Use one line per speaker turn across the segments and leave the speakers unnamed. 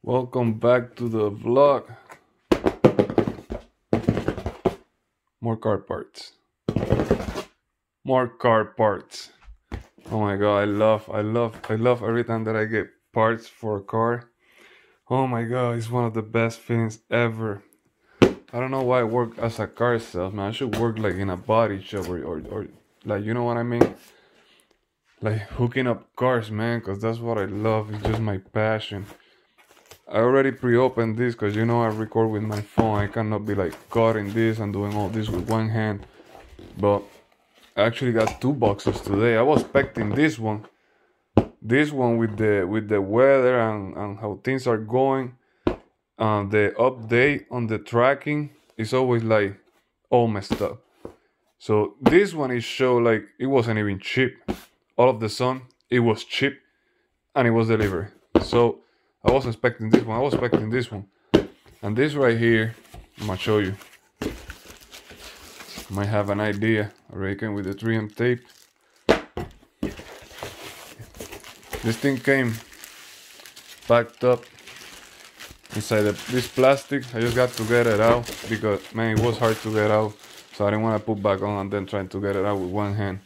Welcome back to the vlog. More car parts. More car parts. Oh my god, I love every time that I get parts for a car. Oh my god, it's one of the best feelings ever. I don't know why I work as a car salesman. I should work like in a body shop or like, you know what I mean? Like hooking up cars, man, because that's what I love. It's just my passion. I already pre-opened this because you know I record with my phone. I cannot be like cutting this and doing all this with one hand. But I actually got two boxes today. I was expecting this one. This one with the weather and how things are going. The update on the tracking is always like all messed up. So this one is show like it wasn't even cheap. All of the sun, it was cheap and it was delivered. So I wasn't expecting this one. I was expecting this one. And this right here, I'm gonna show you. Might have an idea. I reckon with the 3M tape. This thing came packed up inside this plastic. I just got to get it out because man, it was hard to get out. So I didn't want to put back on and then trying to get it out with one hand.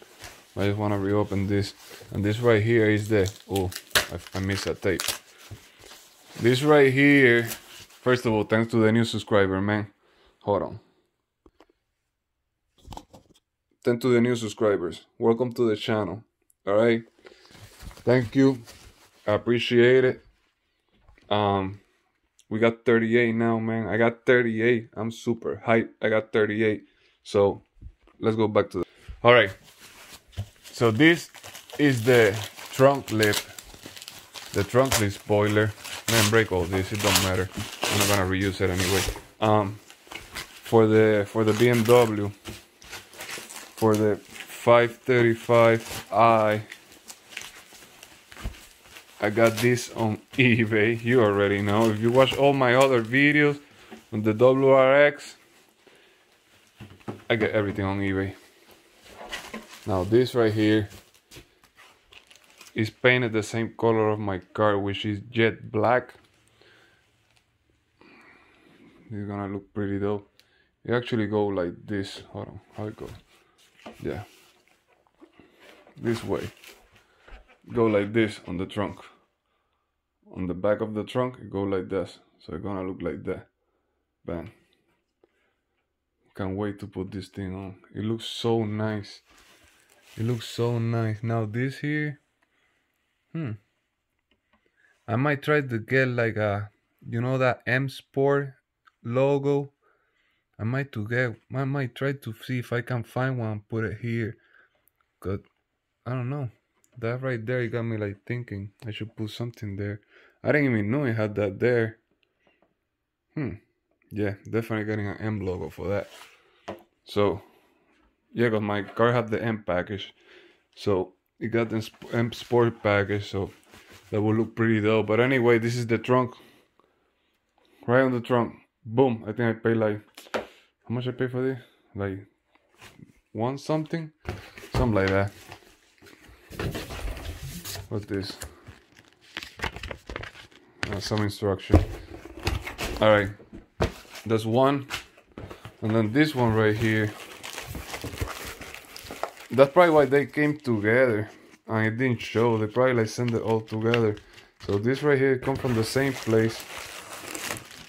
I just want to reopen this. And this right here is the, oh, I missed a tape. This right here, first of all, thanks to the new subscriber, man. Hold on. Thanks to the new subscribers. Welcome to the channel. Alright. Thank you. I appreciate it. We got 38 now, man. I got 38. I'm super hyped. I got 38. So let's go back to the. Alright. So this is the trunk lip. The trunk lip spoiler. Man, break all this, it don't matter. I'm not gonna reuse it anyway. For the BMW, for the 535i, I got this on eBay. You already know. If you watch all my other videos on the WRX, I get everything on eBay. Now this right here is painted the same color of my car, which is jet black. It's gonna look pretty dope. It actually go like this. Hold on, how it goes? Yeah, this way. Go like this on the trunk. On the back of the trunk, it go like this. So it's gonna look like that. Bam. Can't wait to put this thing on. It looks so nice. It looks so nice. Now this here. I might try to get like a, you know, that M Sport logo. I might try to see if I can find one and put it here. Cause I don't know. That right there, it got me like thinking I should put something there. I didn't even know it had that there. Yeah, definitely getting an M logo for that. So yeah, cause my car had the M package. So it got the M Sport package, so that will look pretty dope. But anyway, this is the trunk. Right on the trunk. Boom. I think I paid like, how much I paid for this? Like one something? Something like that. What's this? Some instruction. Alright. There's one. And then this one right here. That's probably why they came together. And it didn't show. They probably like send it all together. So this right here come from the same place.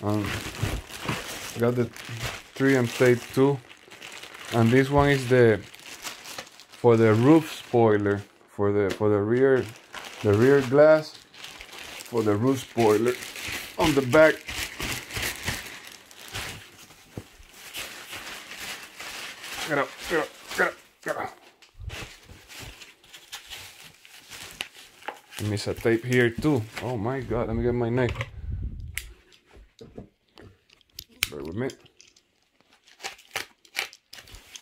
Got the 3M tape too. And this one is the for the roof spoiler. For the rear glass. For the roof spoiler. On the back. Get up, get up, get up, get up. Miss a tape here too. Oh my god, let me get my knife. Bear with me.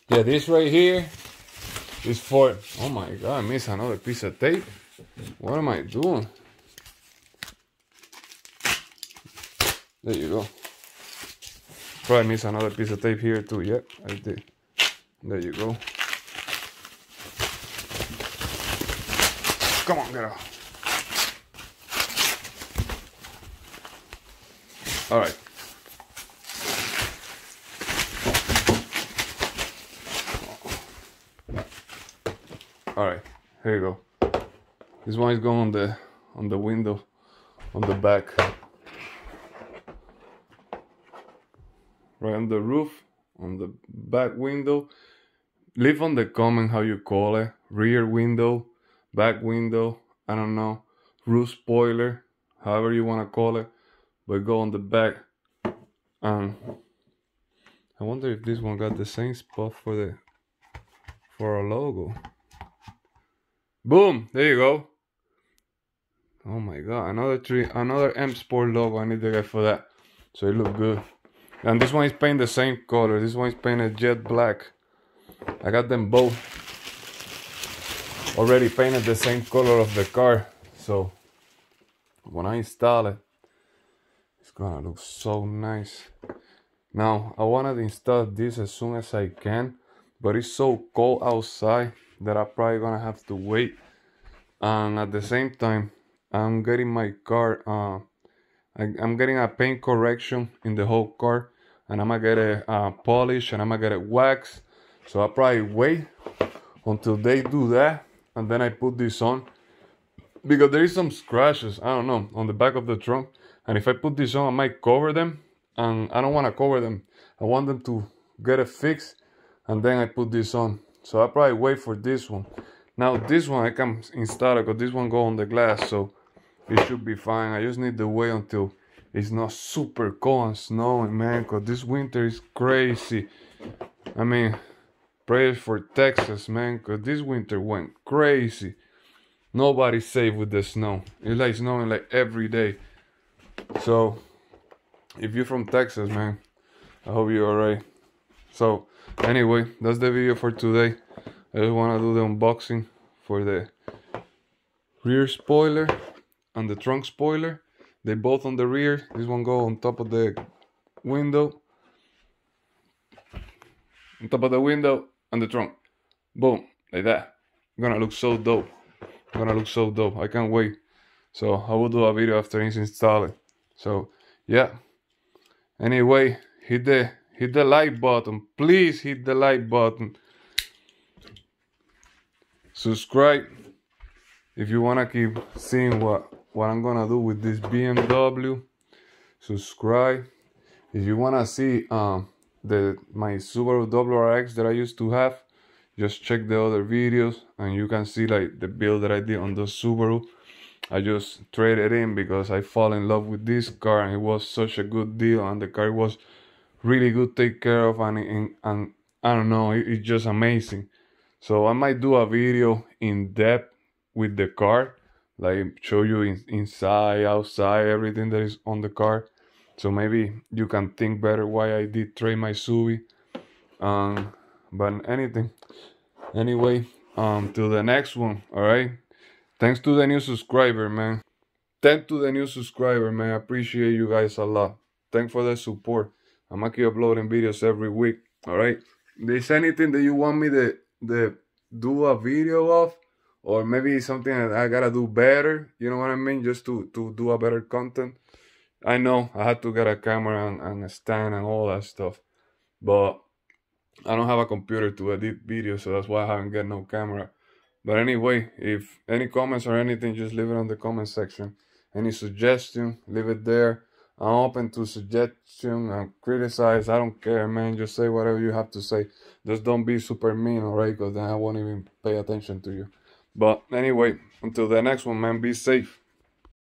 Yeah, this right here is for, oh my god, I missed another piece of tape. What am I doing? There you go. Probably missed another piece of tape here too. Yep, I did. There you go. Come on, get out. All right. All right, here you go. This one is going on the window, on the back, right on the roof, on the back window. Leave on the comment how you call it. Rear window, back window, I don't know. Roof spoiler, however you want to call it. But go on the back. I wonder if this one got the same spot for a logo. Boom! There you go. Oh my god, another M Sport logo. I need to get for that. So it look good. And this one is painted the same color. This one is painted jet black. I got them both already painted the same color of the car. So when I install it, it's gonna look so nice. Now I wanna install this as soon as I can, but it's so cold outside that I'm probably gonna have to wait. And at the same time, I'm getting my car, I'm getting a paint correction in the whole car, and I'm gonna get it polished, and I'm gonna get it waxed. So I'll probably wait until they do that, and then I put this on, because there is some scratches, I don't know, on the back of the trunk, and if I put this on, I might cover them, and I don't want to cover them. I want them to get it fixed, and then I put this on. So I'll probably wait for this one. Now this one I can install it, because this one go on the glass, so it should be fine. I just need to wait until it's not super cold and snowing, man, because this winter is crazy. I mean, prayers for Texas, man, because this winter went crazy. Nobody's safe with the snow. It's like snowing like every day. So if you're from Texas, man, I hope you're alright. So anyway, that's the video for today. I just want to do the unboxing for the rear spoiler and the trunk spoiler. They both on the rear. This one go on top of the window. On top of the window and the trunk. Boom, like that. Gonna look so dope. Gonna look so dope. I can't wait. So I will do a video after it's installed. So yeah. Anyway, hit the like button. Please hit the like button. Subscribe if you wanna keep seeing what I'm gonna do with this BMW. Subscribe if you wanna see my Subaru WRX that I used to have. Just check the other videos and you can see like the build that I did on the Subaru. I just traded in because I fall in love with this car, and it was such a good deal, and the car was really good to take care of, and I don't know, it's just amazing. So I might do a video in depth with the car, like show you inside, outside, everything that is on the car. So maybe you can think better why I did trade my Subi. But anyway, till the next one, alright? Thanks to the new subscriber, man. Thanks to the new subscriber, man. I appreciate you guys a lot. Thanks for the support. I'm gonna keep uploading videos every week, alright? There's anything that you want me to do a video of, or maybe something that I gotta do better, you know what I mean, just to do a better content. I know I had to get a camera and a stand and all that stuff, but I don't have a computer to edit videos, so that's why I haven't got no camera. But anyway, if any comments or anything, just leave it on the comment section. Any suggestion, leave it there. I'm open to suggestion and criticize. I don't care, man. Just say whatever you have to say. Just don't be super mean, alright? Because then I won't even pay attention to you. But anyway, until the next one, man, be safe.